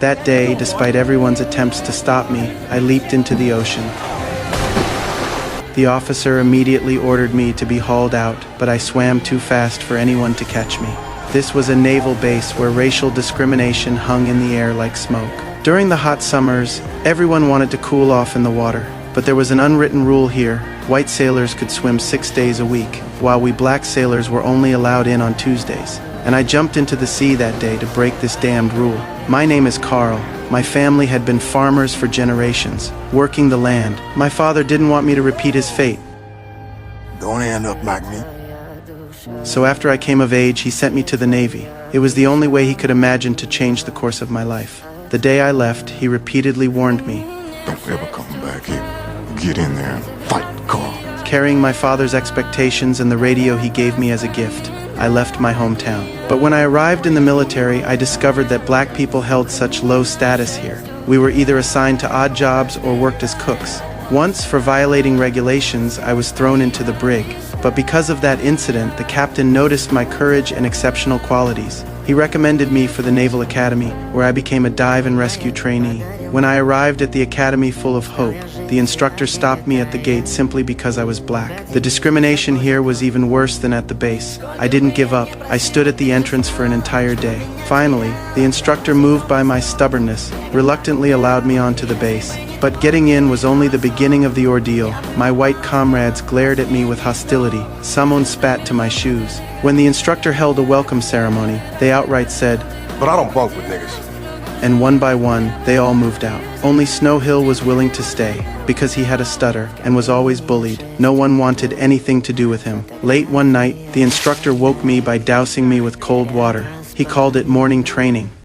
That day, despite everyone's attempts to stop me, I leaped into the ocean. The officer immediately ordered me to be hauled out, but I swam too fast for anyone to catch me. This was a naval base where racial discrimination hung in the air like smoke. During the hot summers, everyone wanted to cool off in the water, but there was an unwritten rule here. White sailors could swim 6 days a week, while we black sailors were only allowed in on Tuesdays. And I jumped into the sea that day to break this damned rule. My name is Carl. My family had been farmers for generations, working the land. My father didn't want me to repeat his fate. Don't end up like me. So after I came of age, he sent me to the Navy. It was the only way he could imagine to change the course of my life. The day I left, he repeatedly warned me. Don't ever come back here. Get in there and fight, Carl. Carrying my father's expectations and the radio he gave me as a gift, I left my hometown. But when I arrived in the military, I discovered that black people held such low status here. We were either assigned to odd jobs or worked as cooks. Once, for violating regulations, I was thrown into the brig. But because of that incident, the captain noticed my courage and exceptional qualities. He recommended me for the Naval Academy, where I became a dive and rescue trainee. When I arrived at the academy full of hope, the instructor stopped me at the gate simply because I was black. The discrimination here was even worse than at the base. I didn't give up. I stood at the entrance for an entire day. Finally, the instructor, moved by my stubbornness, reluctantly allowed me onto the base. But getting in was only the beginning of the ordeal. My white comrades glared at me with hostility. Someone spat to my shoes. When the instructor held a welcome ceremony, they outright said, But I don't bunk with niggas. And one by one, they all moved out. Only Snow Hill was willing to stay, because he had a stutter and was always bullied. No one wanted anything to do with him. Late one night, the instructor woke me by dousing me with cold water. He called it morning training.